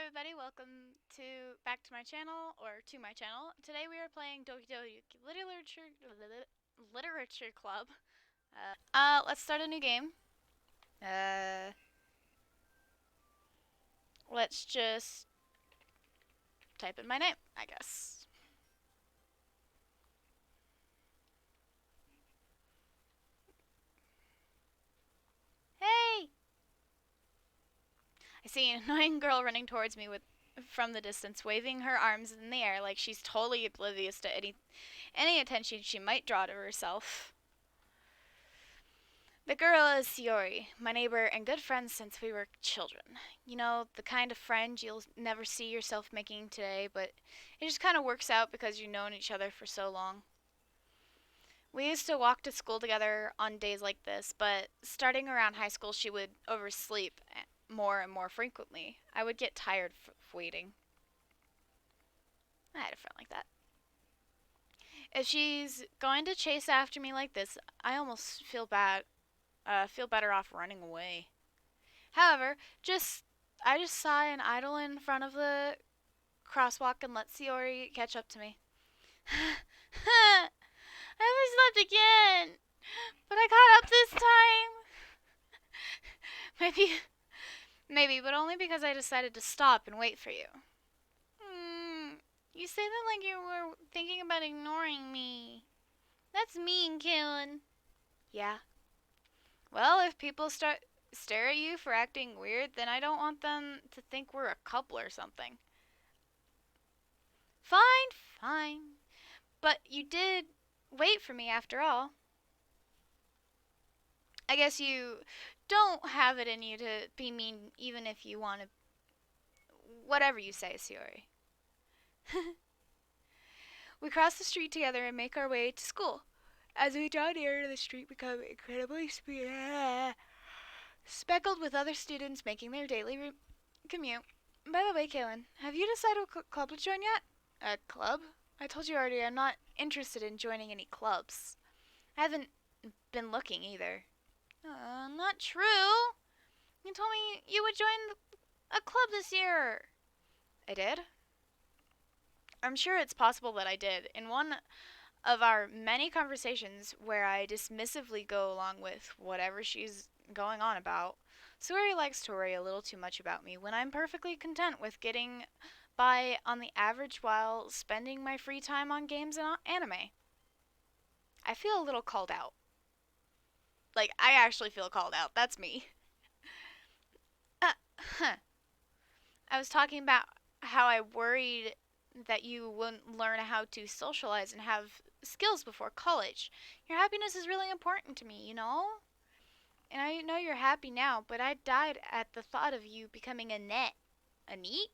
everybody, welcome back to my channel, Today we are playing Doki Literature Club. Let's start a new game. Let's just type in my name, I guess. Hey! I see an annoying girl running towards me from the distance, waving her arms in the air like she's totally oblivious to any attention she might draw to herself. The girl is Sayori, my neighbor and good friend since we were children. You know, the kind of friend you'll never see yourself making today, but it just kind of works out because you've known each other for so long. We used to walk to school together on days like this, but starting around high school, she would oversleep more and more frequently. I would get tired of waiting. I had a friend like that. If she's going to chase after me like this, I almost feel better off running away. However, I just saw an idol in front of the crosswalk and let Sayori catch up to me. I overslept again, but I caught up this time. Maybe, but only because I decided to stop and wait for you. You say that like you were thinking about ignoring me. That's mean, Kaylin. Yeah. Well, if people stare at you for acting weird, then I don't want them to think we're a couple or something. Fine, fine. But you did wait for me after all. I guess you don't have it in you to be mean even if you want to. Whatever you say, Sayori. We cross the street together and make our way to school. As we draw nearer to the street, become incredibly speckled with other students making their daily commute. By the way, Kaylin, have you decided what club to join yet? A club? I told you already I'm not interested in joining any clubs. I haven't been looking either. Not true. You told me you would join a club this year. I did? I'm sure it's possible that I did. In one of our many conversations where I dismissively go along with whatever she's going on about, Suri likes to worry a little too much about me when I'm perfectly content with getting by on the average while spending my free time on games and anime. I feel a little called out. Like, I actually feel called out. That's me. Huh. I was talking about how I worried that you wouldn't learn how to socialize and have skills before college. Your happiness is really important to me, you know? And I know you're happy now, but I died at the thought of you becoming a net. A neat?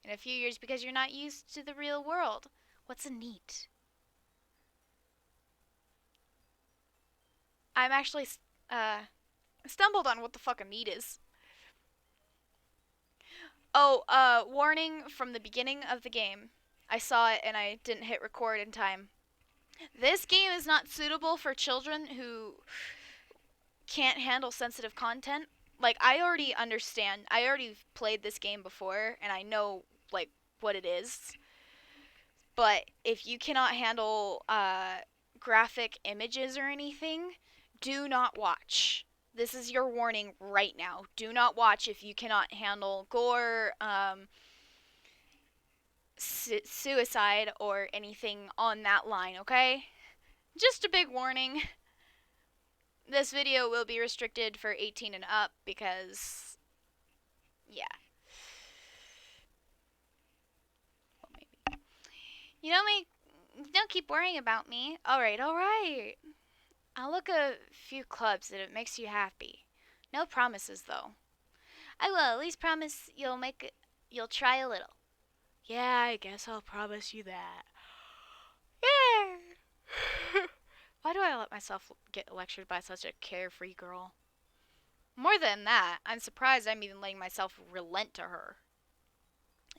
In a few years because you're not used to the real world. What's a neat? I'm actually stumbled on what the fuck a neat is. Oh, warning from the beginning of the game. I saw it and I didn't hit record in time. This game is not suitable for children who can't handle sensitive content. Like, I already understand. I already played this game before and I know, like, what it is. But if you cannot handle graphic images or anything, do not watch. This is your warning right now. Do not watch if you cannot handle gore, suicide, or anything on that line, okay? Just a big warning. This video will be restricted for 18 and up because, yeah. Well, maybe. You don't keep worrying about me. Alright, alright. I'll look a few clubs if it makes you happy. No promises, though. I will at least promise you'll try a little. Yeah, I guess I'll promise you that. Yeah. Why do I let myself get lectured by such a carefree girl? More than that, I'm surprised I'm even letting myself relent to her.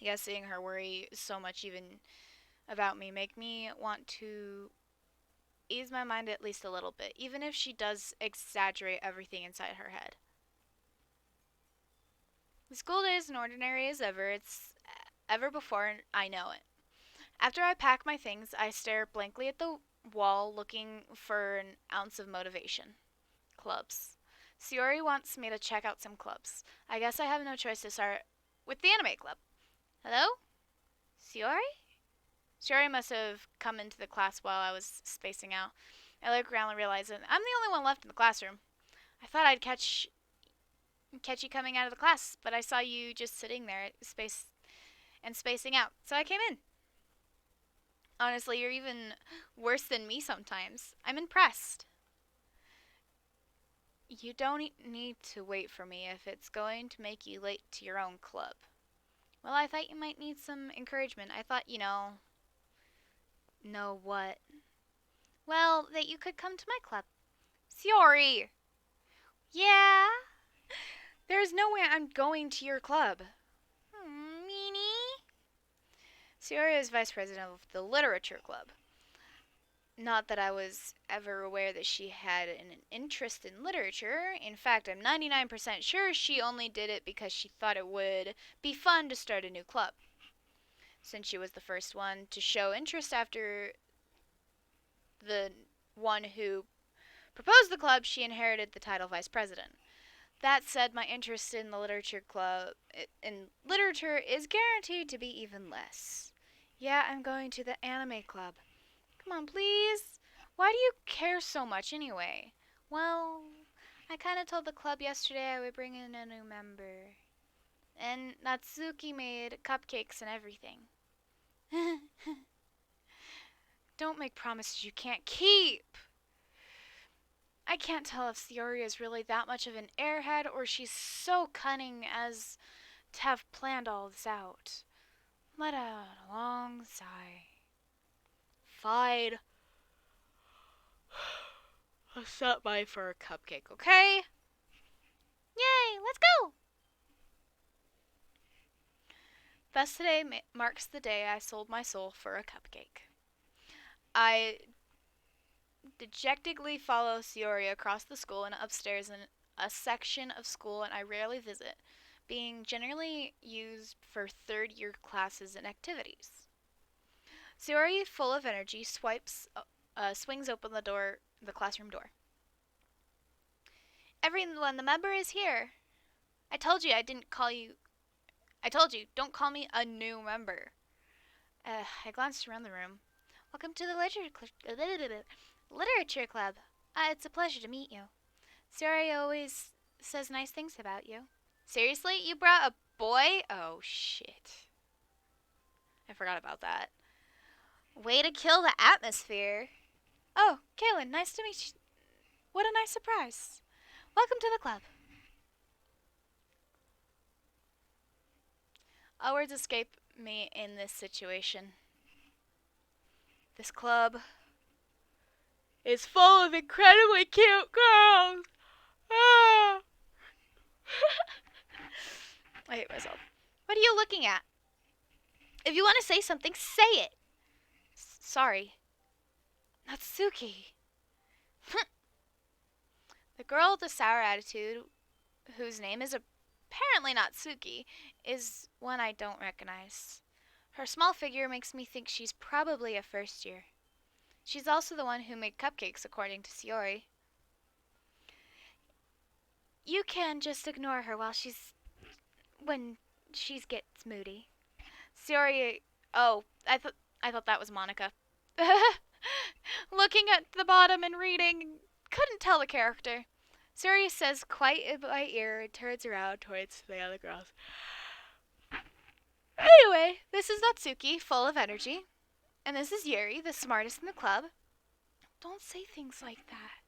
I guess seeing her worry so much even about me make me want to ease my mind at least a little bit, even if she does exaggerate everything inside her head. The school day is as ordinary as ever. It's ever before I know it. After I pack my things, I stare blankly at the wall looking for an ounce of motivation. Clubs. Siori wants me to check out some clubs. I guess I have no choice to start with the anime club. Hello? Siori? Siori must have come into the class while I was spacing out. I look around and realize that I'm the only one left in the classroom. I thought I'd catch you coming out of the class, but I saw you just sitting there spacing out. So I came in. Honestly, you're even worse than me sometimes. I'm impressed. You don't need to wait for me if it's going to make you late to your own club. Well, I thought you might need some encouragement. I thought, know what? Well, that you could come to my club. Siori! Yeah? There's no way I'm going to your club. Meanie? Siori is vice president of the literature club. Not that I was ever aware that she had an interest in literature. In fact, I'm 99% sure she only did it because she thought it would be fun to start a new club. Since she was the first one to show interest after the one who proposed the club, she inherited the title vice president. That said, my interest in the literature is guaranteed to be even less. Yeah, I'm going to the anime club. Come on, please. Why do you care so much anyway? Well, I kind of told the club yesterday I would bring in a new member. And Natsuki made cupcakes and everything. Don't make promises you can't keep. I can't tell if Siori is really that much of an airhead or she's so cunning as to have planned all this out. Let out a long sigh. Fine. I'll stop by for a cupcake, okay? Yay, let's go! Thus today marks the day I sold my soul for a cupcake. I dejectedly follow Siori across the school and upstairs in a section of school and I rarely visit, being generally used for third-year classes and activities. Siori, full of energy, swings open the classroom door. Everyone, the member is here. I told you, don't call me a new member. I glanced around the room. Welcome to the literature club. It's a pleasure to meet you. Siori always says nice things about you. Seriously? You brought a boy? Oh, shit. I forgot about that. Way to kill the atmosphere. Oh, Kaylin, nice to meet you. What a nice surprise. Welcome to the club. All words escape me in this situation. This club is full of incredibly cute girls. Ah. I hate myself. What are you looking at? If you want to say something, say it. Sorry. Natsuki. The girl with the sour attitude, whose name is apparently Natsuki, is one I don't recognize. Her small figure makes me think she's probably a first year. She's also the one who made cupcakes, according to Siori. You can just ignore her when she gets moody. Siori, oh, I thought that was Monica. Looking at the bottom and reading, couldn't tell the character. Siori says quite in my ear and turns around towards the other girls. Anyway, this is Natsuki, full of energy. And this is Yuri, the smartest in the club. Don't say things like that.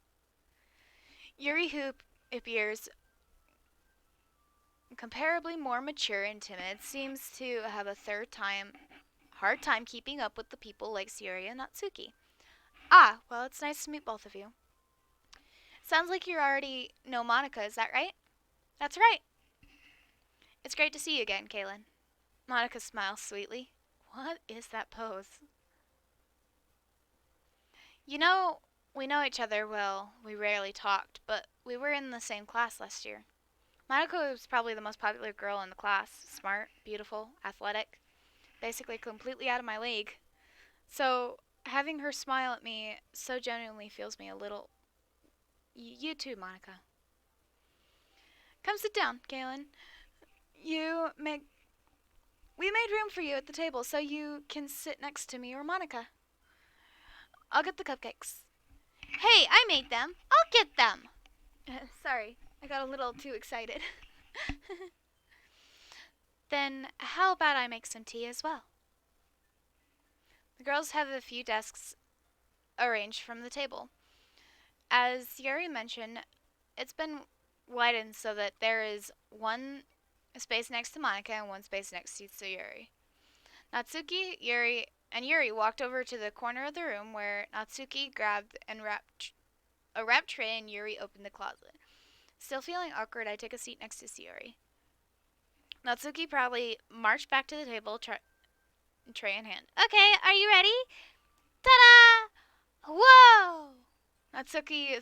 Yuri, who appears comparably more mature and timid, seems to have a hard time keeping up with the people like Siori and Natsuki. Ah, well, it's nice to meet both of you. Sounds like you already know Monica, is that right? That's right. It's great to see you again, Kaylin. Monica smiles sweetly. What is that pose? You know, we know each other well. We rarely talked, but we were in the same class last year. Monica was probably the most popular girl in the class. Smart, beautiful, athletic, basically completely out of my league. So, having her smile at me so genuinely feels me a little. You too, Monica. Come sit down, Galen. You make. We made room for you at the table so you can sit next to me or Monica. I'll get the cupcakes. Hey, I made them. I'll get them. Sorry, I got a little too excited. Then, how about I make some tea as well? The girls have a few desks arranged from the table. As Yuri mentioned, it's been widened so that there is one space next to Monica and one space next to Yuri. Natsuki, Yuri, and Yuri walked over to the corner of the room where Natsuki grabbed and wrapped a wrapped tray and Yuri opened the closet. Still feeling awkward, I took a seat next to Yuri. Natsuki proudly marched back to the table, tray in hand. Okay, are you ready? Ta-da! Whoa! Natsuki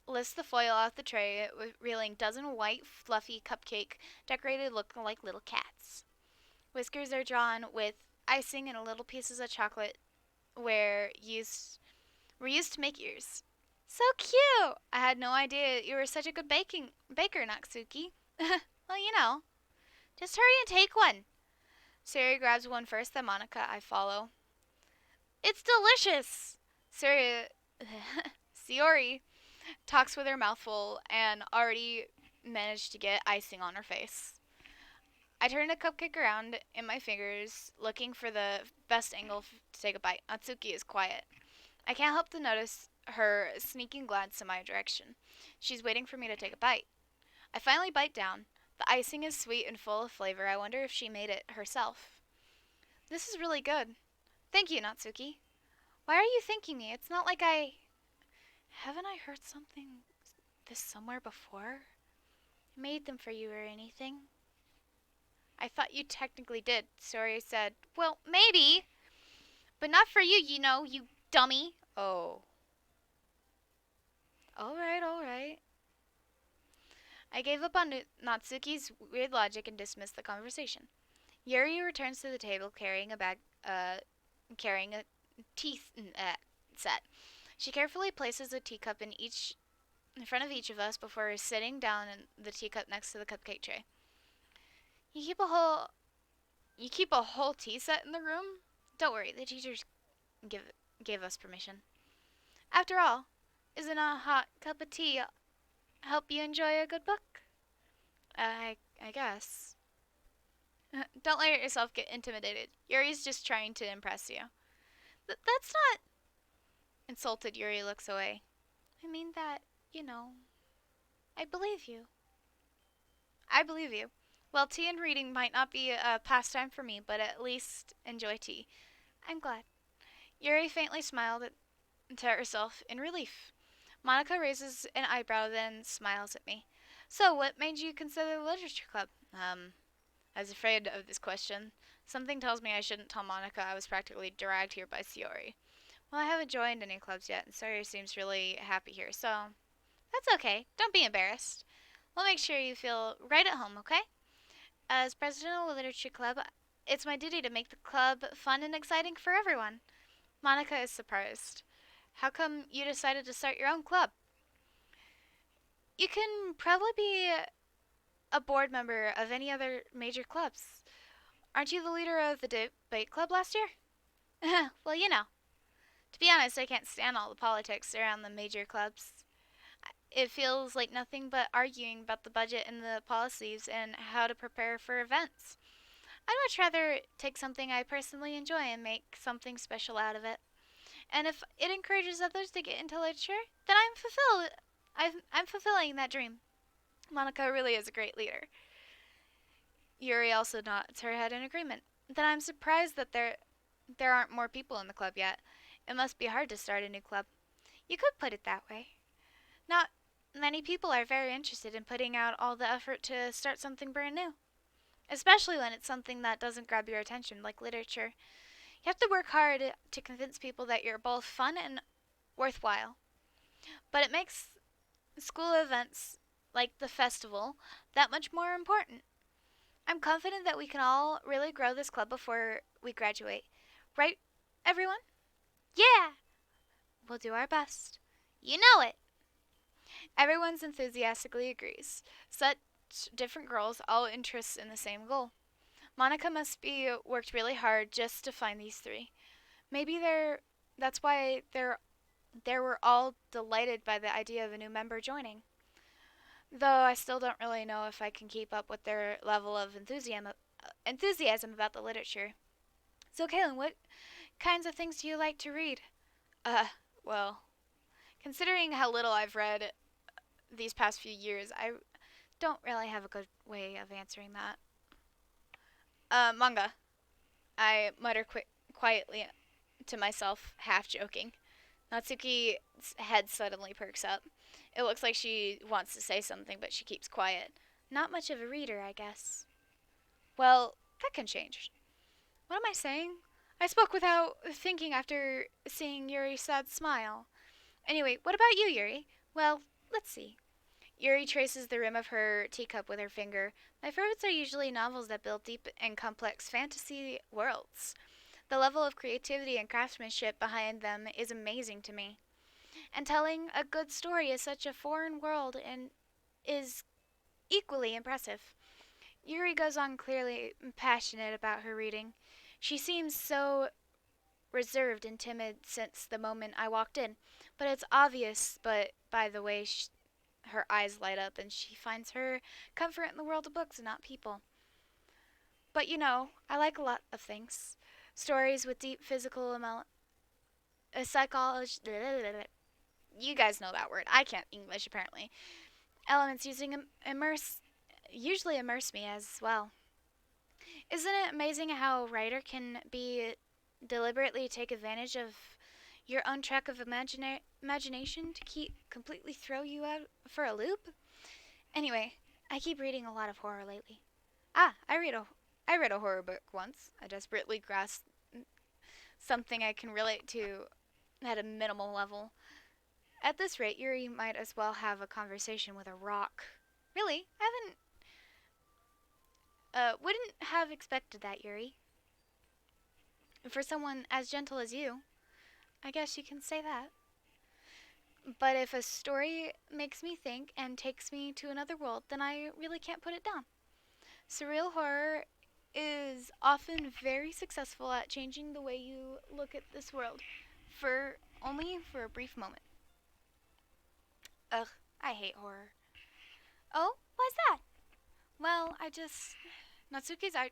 lifts the foil off the tray, revealing dozen white, fluffy cupcake decorated looking like little cats. Whiskers are drawn with icing and little pieces of chocolate were used to make ears. So cute! I had no idea you were such a good baker, Natsuki. Well, just hurry and take one. Sari grabs one first, then Monica, I follow. It's delicious! Siori talks with her mouth full and already managed to get icing on her face. I turn the cupcake around in my fingers, looking for the best angle to take a bite. Natsuki is quiet. I can't help to notice her sneaking glance in my direction. She's waiting for me to take a bite. I finally bite down. The icing is sweet and full of flavor. I wonder if she made it herself. This is really good. Thank you, Natsuki. Why are you thanking me? It's not like I... Haven't I heard something this somewhere before? I made them for you or anything? I thought you technically did, Sori said. Well, maybe. But not for you, you dummy. Oh. Alright. I gave up on Natsuki's weird logic and dismissed the conversation. Yuri returns to the table carrying a tea set. She carefully places a teacup in front of each of us before sitting down in the teacup next to the cupcake tray. You keep a whole tea set in the room? Don't worry, the teachers gave us permission. After all, isn't a hot cup of tea help you enjoy a good book? I guess. Don't let yourself get intimidated. Yuri's just trying to impress you. That's not... Insulted, Yuri looks away. I mean that, I believe you. I believe you. Well, tea and reading might not be a pastime for me, but at least enjoy tea. I'm glad. Yuri faintly smiled to herself in relief. Monica raises an eyebrow, then smiles at me. So, what made you consider the literature club? I was afraid of this question. Something tells me I shouldn't tell Monica I was practically dragged here by Siori. Well, I haven't joined any clubs yet, and Sawyer seems really happy here, so that's okay. Don't be embarrassed. We'll make sure you feel right at home, okay? As president of the Literature Club, it's my duty to make the club fun and exciting for everyone. Monica is surprised. How come you decided to start your own club? You can probably be a board member of any other major clubs. Aren't you the leader of the debate club last year? Well, To be honest, I can't stand all the politics around the major clubs. It feels like nothing but arguing about the budget and the policies and how to prepare for events. I'd much rather take something I personally enjoy and make something special out of it. And if it encourages others to get into literature, then I'm fulfilled. I'm fulfilling that dream. Monica really is a great leader. Yuri also nods her head in agreement. Then I'm surprised that there aren't more people in the club yet. It must be hard to start a new club. You could put it that way. Not many people are very interested in putting out all the effort to start something brand new, especially when it's something that doesn't grab your attention, like literature. You have to work hard to convince people that you're both fun and worthwhile. But it makes school events like the festival, that much more important. I'm confident that we can all really grow this club before we graduate. Right, everyone? Yeah! We'll do our best. You know it! Everyone's enthusiastically agrees. Such different girls, all interests in the same goal. Monica must be worked really hard just to find these three. Maybe that's why they were all delighted by the idea of a new member joining. Though I still don't really know if I can keep up with their level of enthusiasm about the literature. So, Kaylin, what kinds of things do you like to read? Uh, well, considering how little I've read these past few years, I don't really have a good way of answering that. Manga. I mutter quietly to myself, half joking. Natsuki's head suddenly perks up. It looks like she wants to say something, but she keeps quiet. Not much of a reader, I guess. Well, that can change. What am I saying? I spoke without thinking after seeing Yuri's sad smile. Anyway, what about you, Yuri? Well, let's see. Yuri traces the rim of her teacup with her finger. My favorites are usually novels that build deep and complex fantasy worlds. The level of creativity and craftsmanship behind them is amazing to me. And telling a good story is such a foreign world and is equally impressive. Yuri goes on clearly passionate about her reading. She seems so reserved and timid since the moment I walked in, but it's obvious but by the way her eyes light up and she finds her comfort in the world of books and not people. But you know, I like a lot of things. Stories with deep physical psychology. You guys know that word. I can't English apparently. Elements using usually immerse me as well. Isn't it amazing how a writer can be deliberately take advantage of your own track of imagination to keep completely throw you out for a loop? Anyway, I keep reading a lot of horror lately. I read a horror book once. I desperately grasped something I can relate to at a minimal level. At this rate, Yuri might as well have a conversation with a rock. Really? I wouldn't have expected that, Yuri. For someone as gentle as you, I guess you can say that. But if a story makes me think and takes me to another world, then I really can't put it down. Surreal horror is often very successful at changing the way you look at this world, for only for a brief moment. Ugh, I hate horror. Oh, why's that? Well, I just Natsuki's eyes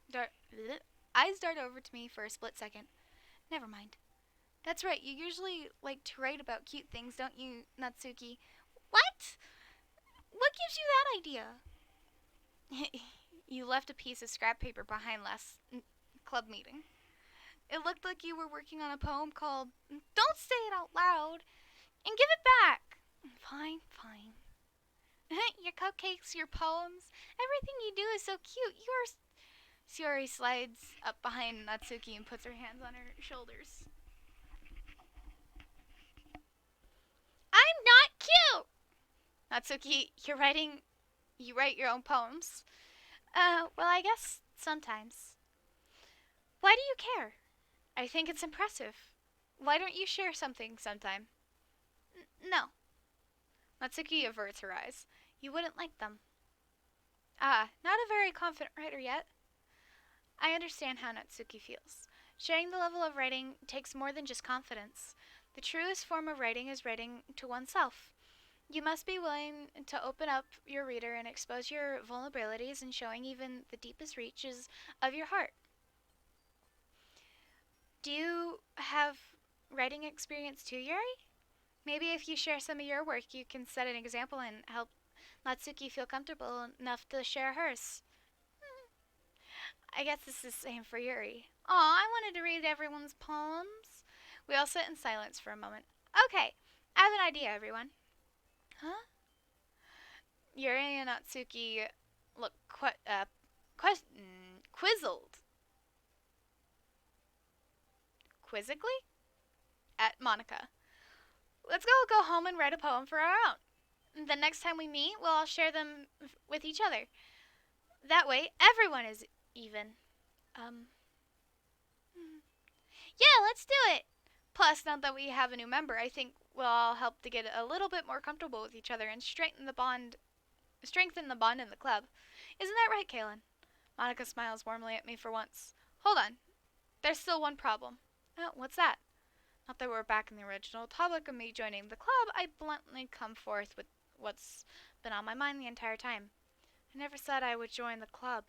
dart over to me for a split second. Never mind. That's right, you usually like to write about cute things, don't you, Natsuki? What? What gives you that idea? You left a piece of scrap paper behind last club meeting. It looked like you were working on a poem called Don't Say It Out Loud and Give It Back. Fine, fine. Your cupcakes, your poems, everything you do is so cute. Shiori slides up behind Natsuki and puts her hands on her shoulders. I'm not cute! Natsuki, you write your own poems? Well, I guess sometimes. Why do you care? I think it's impressive. Why don't you share something sometime? No. Natsuki averts her eyes. You wouldn't like them. Ah, not a very confident writer yet. I understand how Natsuki feels. Sharing the level of writing takes more than just confidence. The truest form of writing is writing to oneself. You must be willing to open up your reader and expose your vulnerabilities and showing even the deepest reaches of your heart. Do you have writing experience too, Yuri? Maybe if you share some of your work, you can set an example and help Natsuki feel comfortable enough to share hers. I guess it's the same for Yuri. Aw, I wanted to read everyone's poems. We all sit in silence for a moment. Okay, I have an idea, everyone. Huh? Yuri and Natsuki look quizzled. Quizzically? At Monica. Let's go home and write a poem for our own. The next time we meet, we'll all share them with each other. That way, everyone is even. Um, yeah, let's do it! Plus, now that we have a new member, I think we'll all help to get a little bit more comfortable with each other and strengthen the bond in the club. Isn't that right, Kaylin? Monica smiles warmly at me for once. Hold on. There's still one problem. Oh, what's that? Not that we're back in the original topic of me joining the club, I bluntly come forth with what's been on my mind the entire time. I never said I would join the club.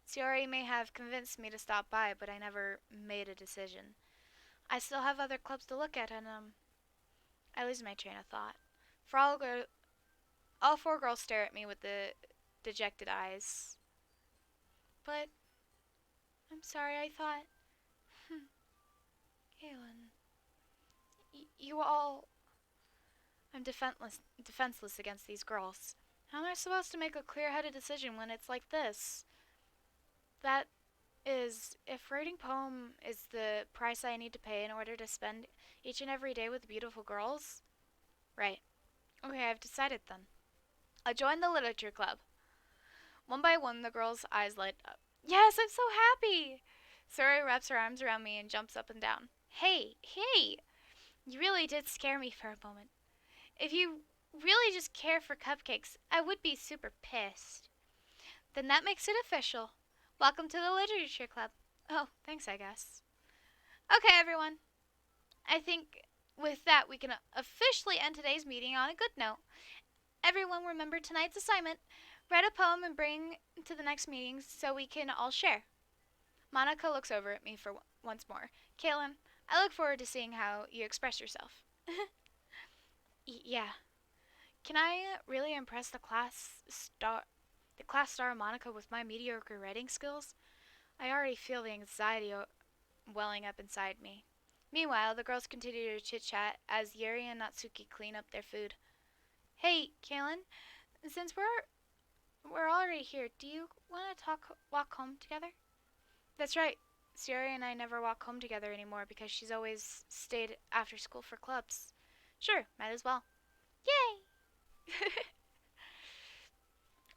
Siori may have convinced me to stop by, but I never made a decision. I still have other clubs to look at, and I lose my train of thought. For all four girls stare at me with the dejected eyes. But I'm sorry, I thought, Kaylin, you all. I'm defenseless against these girls. How am I supposed to make a clear-headed decision when it's like this? That is, if writing poem is the price I need to pay in order to spend each and every day with beautiful girls? Right. Okay, I've decided then. I joined the literature club. One by one, the girls' eyes light up. Yes, I'm so happy! Suri wraps her arms around me and jumps up and down. Hey! You really did scare me for a moment. If you really just care for cupcakes, I would be super pissed. Then that makes it official. Welcome to the Literature Club. Oh, thanks, I guess. Okay, everyone. I think with that, we can officially end today's meeting on a good note. Everyone remember tonight's assignment. Write a poem and bring to the next meeting so we can all share. Monica looks over at me for once more. Kaylin, I look forward to seeing how you express yourself. Yeah. Can I really impress the class star Monica with my mediocre writing skills? I already feel the anxiety welling up inside me. Meanwhile, the girls continue to chit-chat as Yuri and Natsuki clean up their food. Hey, Kaylin, since we're already here, do you want to walk home together? That's right. Yuri and I never walk home together anymore because she's always stayed after school for clubs. Sure, might as well. Yay!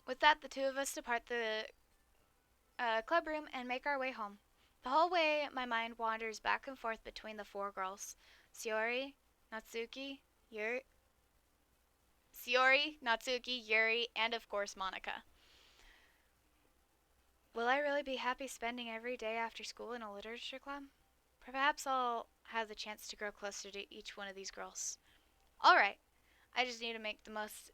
With that, the two of us depart the club room and make our way home. The whole way, my mind wanders back and forth between the four girls: Siori, Natsuki, Yuri, and of course Monica. Will I really be happy spending every day after school in a literature club? Perhaps I'll have the chance to grow closer to each one of these girls. Alright, I just need to make the most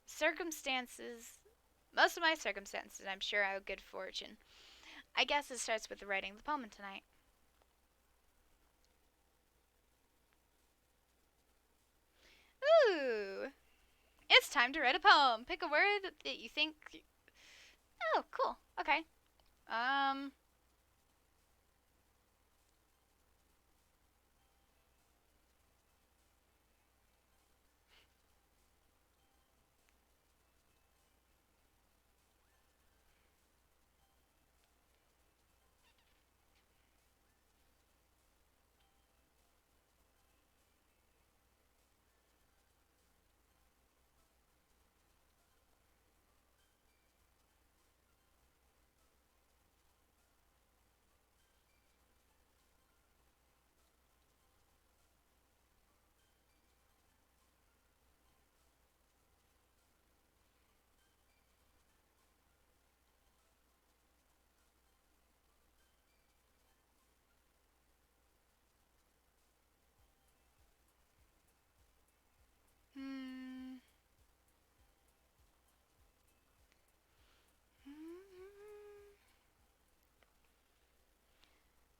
circumstances. Most of my circumstances, I'm sure, I have good fortune. I guess it starts with writing the poem tonight. Ooh! It's time to write a poem. Pick a word that you think. Oh, cool. Okay. Um. Hmm.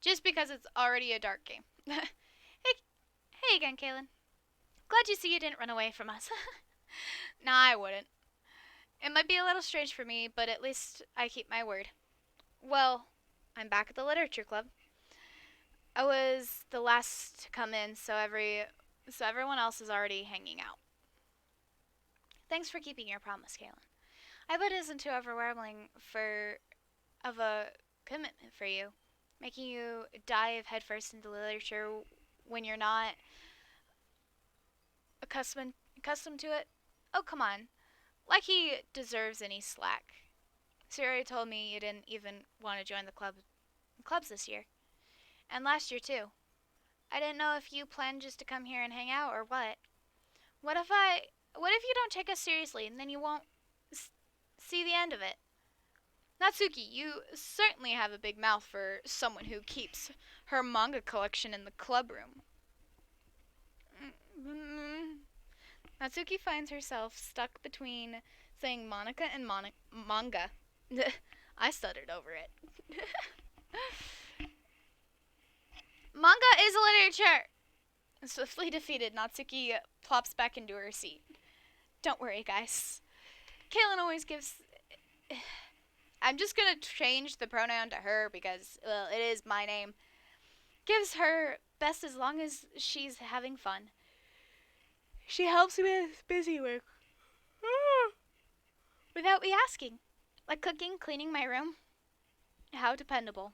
Just because it's already a dark game. Hey again, Kaylin. Glad you see you didn't run away from us. Nah, I wouldn't. It might be a little strange for me, but at least I keep my word. Well, I'm back at the literature club. I was the last to come in, so everyone else is already hanging out. Thanks for keeping your promise, Kaylin. I bet it isn't too overwhelming of a commitment for you, making you dive headfirst into literature when you're not accustomed to it. Oh, come on. Like he deserves any slack. Siri told me you didn't even want to join the clubs this year. And last year too. I didn't know if you planned just to come here and hang out or what. What if I what if you don't take us seriously and then you won't see the end of it? Natsuki, you certainly have a big mouth for someone who keeps her manga collection in the club room. Natsuki finds herself stuck between saying Monica and manga. I stuttered over it. Manga is a literature! Swiftly defeated, Natsuki plops back into her seat. Don't worry, guys. Kaylin always gives... I'm just gonna change the pronoun to her because, well, it is my name. Gives her best as long as she's having fun. She helps me with busy work. Without me asking. Like cooking, cleaning my room. How dependable.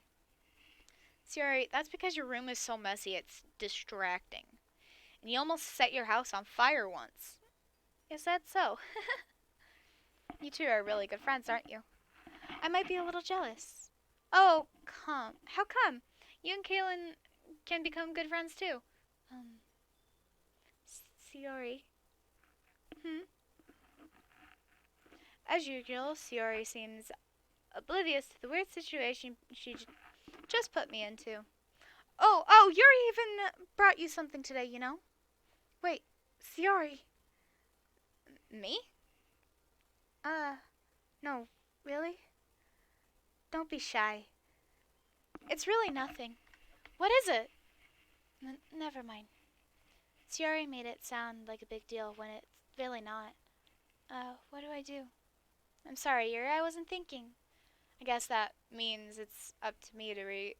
Sorry, that's because your room is so messy it's distracting. And you almost set your house on fire once. Is that so? You two are really good friends, aren't you? I might be a little jealous. Oh, how come? You and Kaylin can become good friends too. Siori. As usual, Siori seems oblivious to the weird situation she just put me into. Oh, Yuri even brought you something today, you know? Wait, Siori. Me? No, really? Don't be shy. It's really nothing. What is it? Never mind. Siori made it sound like a big deal when it's really not. What do I do? I'm sorry, Yuri, I wasn't thinking. I guess that means it's up to me to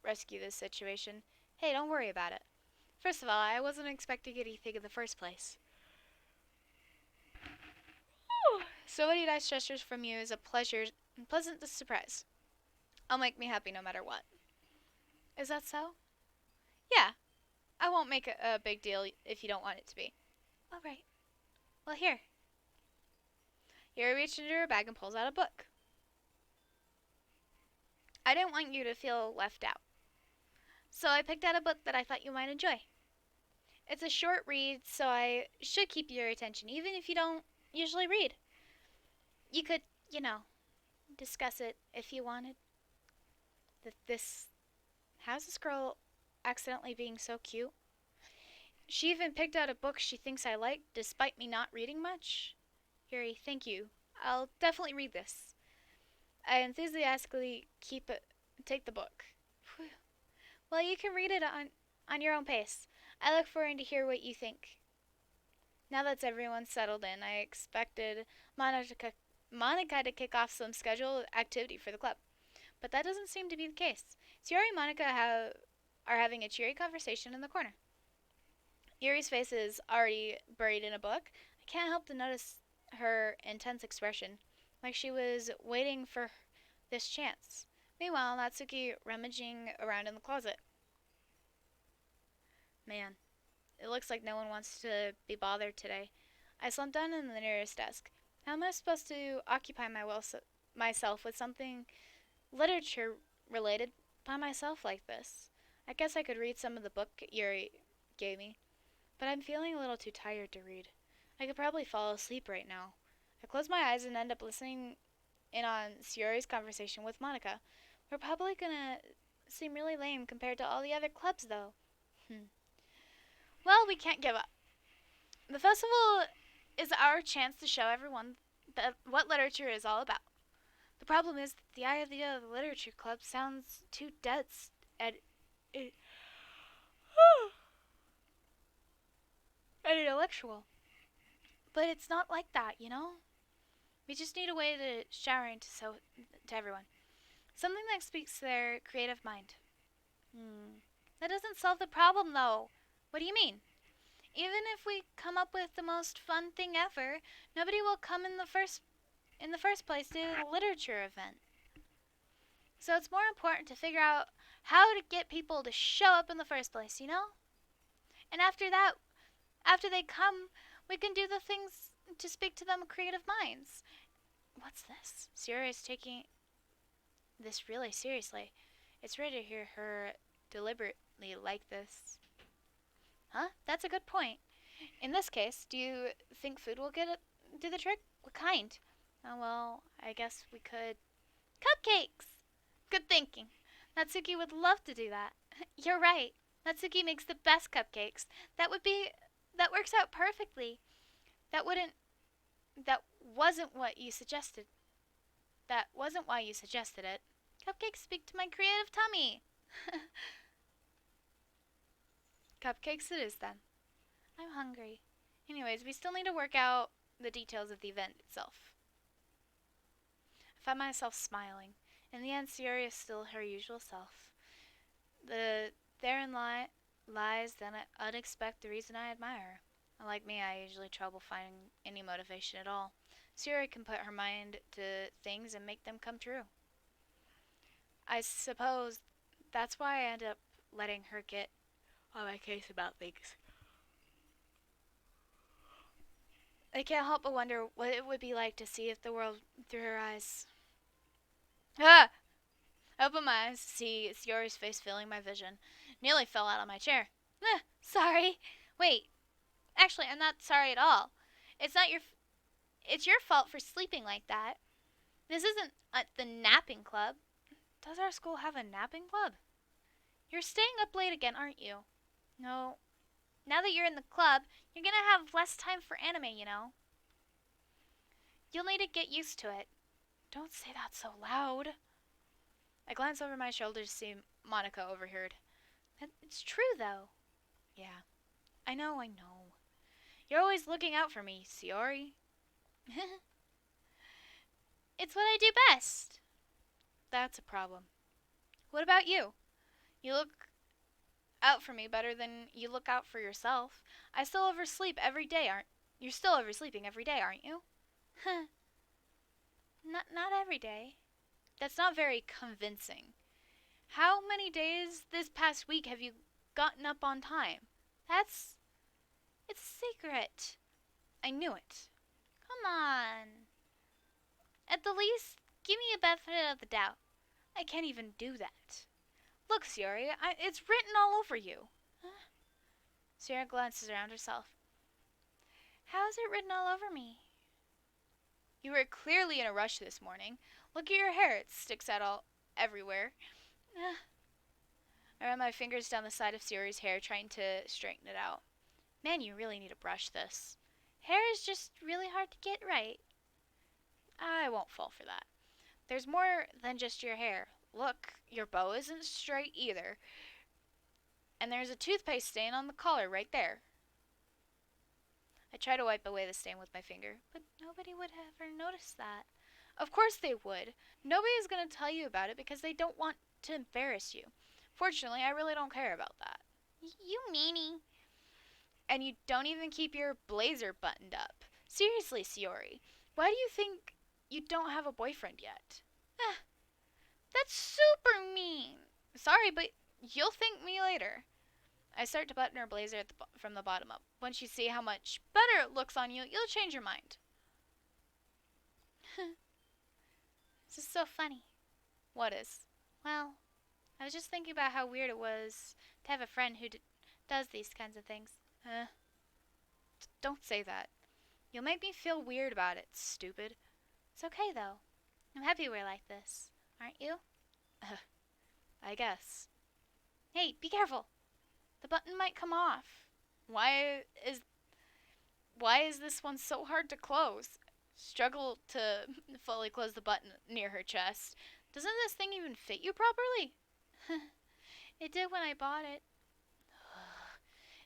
rescue this situation. Hey, don't worry about it. First of all, I wasn't expecting anything in the first place. So many nice gestures from you is a pleasant surprise. I'll make me happy no matter what. Is that so? Yeah. I won't make a big deal if you don't want it to be. All right. Well, here. Yuri reaches into her bag and pulls out a book. I didn't want you to feel left out. So I picked out a book that I thought you might enjoy. It's a short read, so I should keep your attention, even if you don't usually read. You could, discuss it if you wanted. How's this girl accidentally being so cute? She even picked out a book she thinks I like, despite me not reading much. Yuri, thank you. I'll definitely read this. I enthusiastically take the book. Whew. Well, you can read it on your own pace. I look forward to hear what you think. Now that everyone's settled in, I expected Monica to kick off some scheduled activity for the club. But that doesn't seem to be the case. Yuri and Monica are having a cheery conversation in the corner. Yuri's face is already buried in a book. I can't help to notice her intense expression, like she was waiting for this chance. Meanwhile, Natsuki rummaging around in the closet. Man, it looks like no one wants to be bothered today. I slumped down in the nearest desk. How am I supposed to occupy myself with something literature related by myself like this? I guess I could read some of the book Yuri gave me, but I'm feeling a little too tired to read. I could probably fall asleep right now. I close my eyes and end up listening in on Yuri's conversation with Monica. We're probably gonna seem really lame compared to all the other clubs, though. Well, we can't give up. The festival is our chance to show everyone what literature is all about. The problem is that the idea of the literature club sounds too and intellectual. But it's not like that, you know? We just need a way to shower into to everyone. Something that speaks to their creative mind. That doesn't solve the problem, though. What do you mean? Even if we come up with the most fun thing ever, nobody will come in the first place to the literature event. So it's more important to figure out how to get people to show up in the first place, you know? And after that, After they come, we can do the things to speak to them creative minds. What's this? Sierra is taking this really seriously. It's rare to hear her deliberately like this. Huh? That's a good point. In this case, do you think food will do the trick? What kind? Oh, well, I guess we could. Cupcakes! Good thinking. Natsuki would love to do that. You're right. Natsuki makes the best cupcakes. That would be. That works out perfectly. That wouldn't. That wasn't what you suggested. That wasn't why you suggested it. Cupcakes speak to my creative tummy. Cupcakes it is then. I'm hungry. Anyways, we still need to work out the details of the event itself. I find myself smiling. In the end, Sierra is still her usual self. Therein lies then I unexpect the reason I admire her. Like me, I usually trouble finding any motivation at all. Sierra can put her mind to things and make them come true. I suppose that's why I end up letting her get on my case about things. I can't help but wonder what it would be like to see if the world through her eyes. Ah! I open my eyes to see Sierra's face filling my vision. Nearly fell out of my chair. Sorry. Wait. Actually, I'm not sorry at all. It's not your. It's your fault for sleeping like that. This isn't the napping club. Does our school have a napping club? You're staying up late again, aren't you? No. Now that you're in the club, you're gonna have less time for anime, you know. You'll need to get used to it. Don't say that so loud. I glance over my shoulder to see Monica overheard. It's true, though. Yeah. I know. You're always looking out for me, Siori. It's what I do best. That's a problem. What about you? You look out for me better than you look out for yourself. I still oversleep every day, aren't You're still oversleeping every day, aren't you? Not every day. That's not very convincing. How many days this past week have you gotten up on time? It's a secret. I knew it. Come on. At the least, give me a benefit of the doubt. I can't even do that. Look, Sierra, it's written all over you. Huh? Sierra glances around herself. How is it written all over me? You were clearly in a rush this morning. Look at your hair. It sticks out everywhere. I ran my fingers down the side of Sierra's hair, trying to straighten it out. Man, you really need to brush this. Hair is just really hard to get right. I won't fall for that. There's more than just your hair. Look, your bow isn't straight either. And there's a toothpaste stain on the collar right there. I try to wipe away the stain with my finger, but nobody would ever notice that. Of course they would. Nobody is going to tell you about it because they don't want to embarrass you. Fortunately, I really don't care about that. You meanie. And you don't even keep your blazer buttoned up. Seriously, Siori, why do you think you don't have a boyfriend yet? That's super mean. Sorry, but you'll thank me later. I start to button her blazer from the bottom up. Once you see how much better it looks on you, you'll change your mind. This is so funny. What is? Well, I was just thinking about how weird it was to have a friend who does these kinds of things. Don't say that. You'll make me feel weird about it, stupid. It's okay, though. I'm happy we're like this. Aren't you? I guess. Hey, be careful. The button might come off. Why is this one so hard to close? Struggle to fully close the button near her chest. Doesn't this thing even fit you properly? It did when I bought it.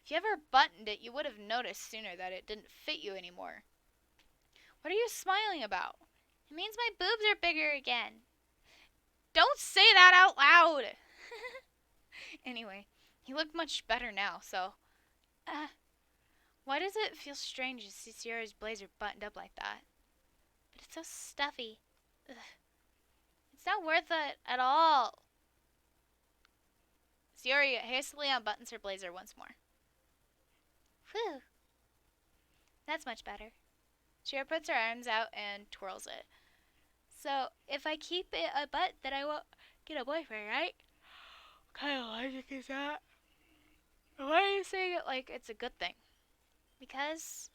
If you ever buttoned it, you would have noticed sooner that it didn't fit you anymore. What are you smiling about? It means my boobs are bigger again. Don't say that out loud! Anyway, you look much better now, so... why does it feel strange to see Sierra's blazer buttoned up like that? But it's so stuffy. Ugh. It's not worth it at all. Sierra hastily unbuttons her blazer once more. Whew. That's much better. Shira puts her arms out and twirls it. So, if I keep it a butt, then I won't get a boyfriend, right? What kind of logic is that? Why are you saying it like it's a good thing? Because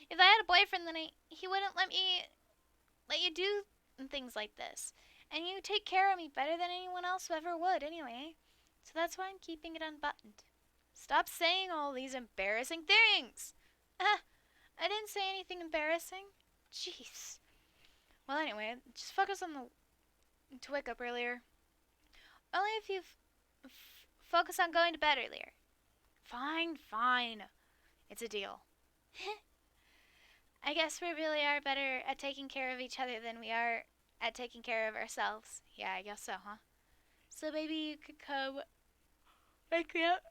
if I had a boyfriend, then he wouldn't let you do things like this. And you take care of me better than anyone else ever would, anyway. So that's why I'm keeping it unbuttoned. Stop saying all these embarrassing things! I didn't say anything embarrassing. Jeez. Well, anyway, just focus on to wake up earlier. Only if you focus on going to bed earlier. Fine, fine. It's a deal. I guess we really are better at taking care of each other than we are at taking care of ourselves. Yeah, I guess so, huh? So maybe you could come wake me up.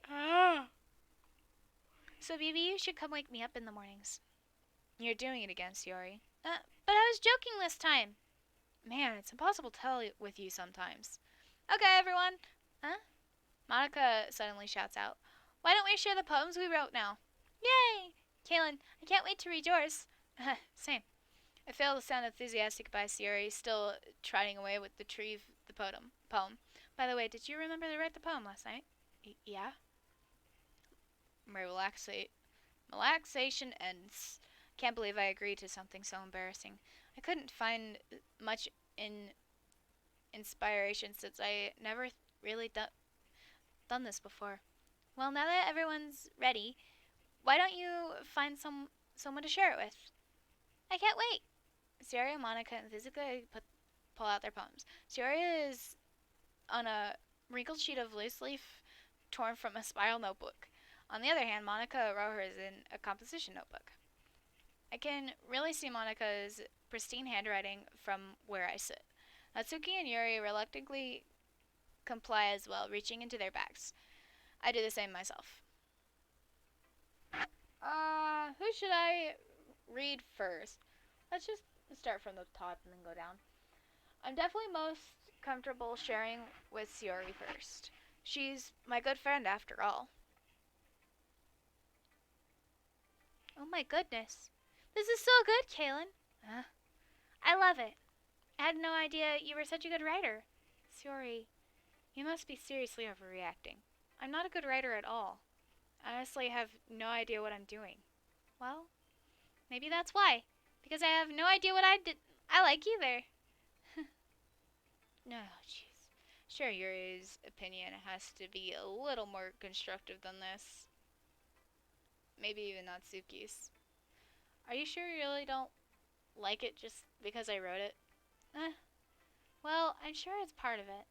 So maybe you should come wake me up in the mornings. You're doing it again, Siori. But I was joking this time. Man, it's impossible to tell with you sometimes. Okay, everyone. Huh? Monica suddenly shouts out. Why don't we share the poems we wrote now? Yay! Kaylin, I can't wait to read yours. Same. I fail to sound enthusiastic by Sierra, still trotting away with the tree of the poem. By the way, did you remember to write the poem last night? Yeah? My relaxation ends. Can't believe I agreed to something so embarrassing. I couldn't find much inspiration since I never really done this before. Well, now that everyone's ready, why don't you find someone to share it with? I can't wait. Sierra and Monica enthusiastically pull out their poems. Sierra is on a wrinkled sheet of loose leaf torn from a spiral notebook. On the other hand, Monica wrote hers in a composition notebook. I can really see Monica's pristine handwriting from where I sit. Natsuki and Yuri reluctantly comply as well, reaching into their bags. I do the same myself. Who should I read first? Let's just start from the top and then go down. I'm definitely most comfortable sharing with Siori first. She's my good friend after all. Oh my goodness. This is so good, Kaylin. I love it. I had no idea you were such a good writer. Siori, you must be seriously overreacting. I'm not a good writer at all. I honestly have no idea what I'm doing. Well, maybe that's why. Because I have no idea what I like either. No, jeez. Sure, Yuri's opinion has to be a little more constructive than this. Maybe even Natsuki's. Are you sure you really don't like it just because I wrote it? Well, I'm sure it's part of it.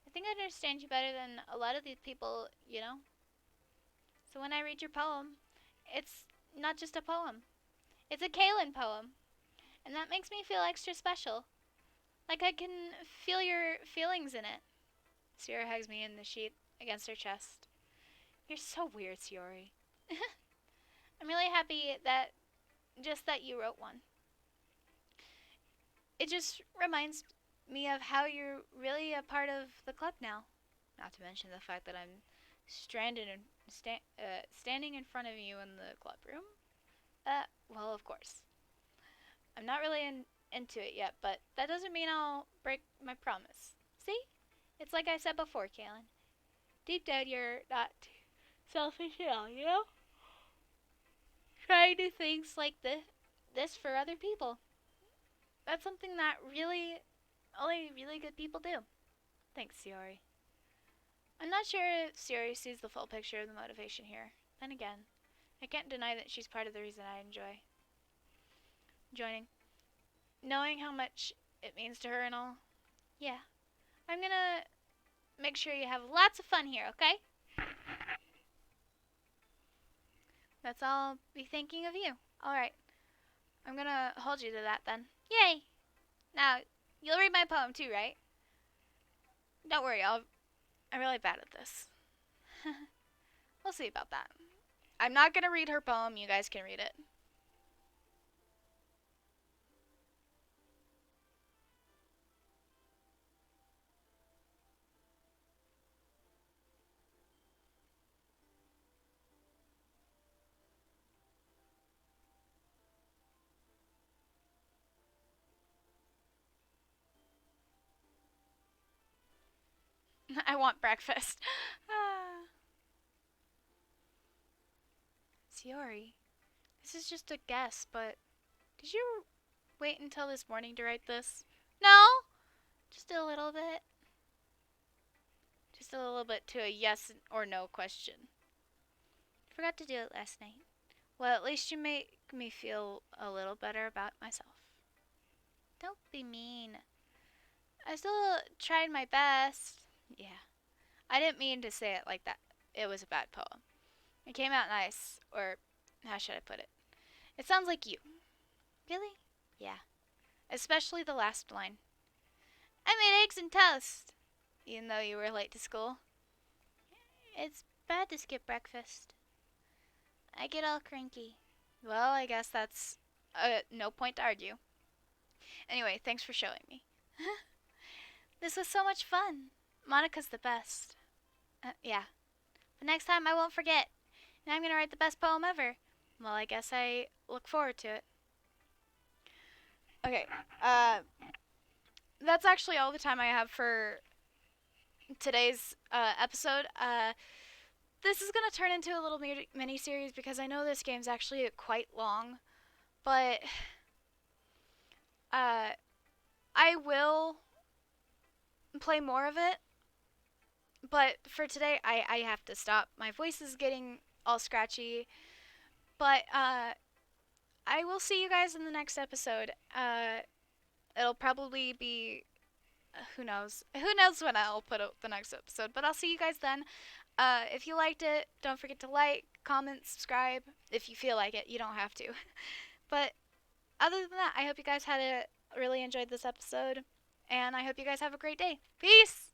I think I understand you better than a lot of these people, you know? So when I read your poem, it's not just a poem. It's a Kaylin poem. And that makes me feel extra special. Like I can feel your feelings in it. Sierra hugs me in the sheet against her chest. You're so weird, Siori. I'm really happy that you wrote one. It just reminds me of how you're really a part of the club now. Not to mention the fact that I'm stranded and standing in front of you in the club room. Well, of course. I'm not really into it yet, but that doesn't mean I'll break my promise. See? It's like I said before, Kaylin. Deep down, you're not selfish at all, you know? Trying to do things like this for other people. That's something that only really good people do. Thanks, Siori. I'm not sure if Siori sees the full picture of the motivation here. Then again, I can't deny that she's part of the reason I enjoy joining. Knowing how much it means to her and all. Yeah. I'm gonna make sure you have lots of fun here, okay? That's all I'll be thinking of you. Alright. I'm gonna hold you to that then. Yay! Now, you'll read my poem too, right? Don't worry, I'm really bad at this. We'll see about that. I'm not gonna read her poem, you guys can read it. I want breakfast. Ah. Siori, this is just a guess, but did you wait until this morning to write this? No, just a little bit. Just a little bit to a yes or no question. Forgot to do it last night. Well, at least you make me feel a little better about myself. Don't be mean. I still tried my best. Yeah. I didn't mean to say it like that. It was a bad poem. It came out nice, or how should I put it? It sounds like you. Really? Yeah. Especially the last line. I made eggs and toast, even though you were late to school. It's bad to skip breakfast. I get all cranky. Well, I guess that's no point to argue. Anyway, thanks for showing me. This was so much fun. Monica's the best. Yeah. But next time I won't forget. And I'm going to write the best poem ever. Well, I guess I look forward to it. Okay. That's actually all the time I have for today's episode. This is going to turn into a little mini-series because I know this game's actually quite long. But I will play more of it. But for today, I have to stop. My voice is getting all scratchy. But I will see you guys in the next episode. It'll probably be who knows? Who knows when I'll put out the next episode? But I'll see you guys then. If you liked it, don't forget to like, comment, subscribe. If you feel like it, you don't have to. But other than that, I hope you guys really enjoyed this episode, and I hope you guys have a great day. Peace!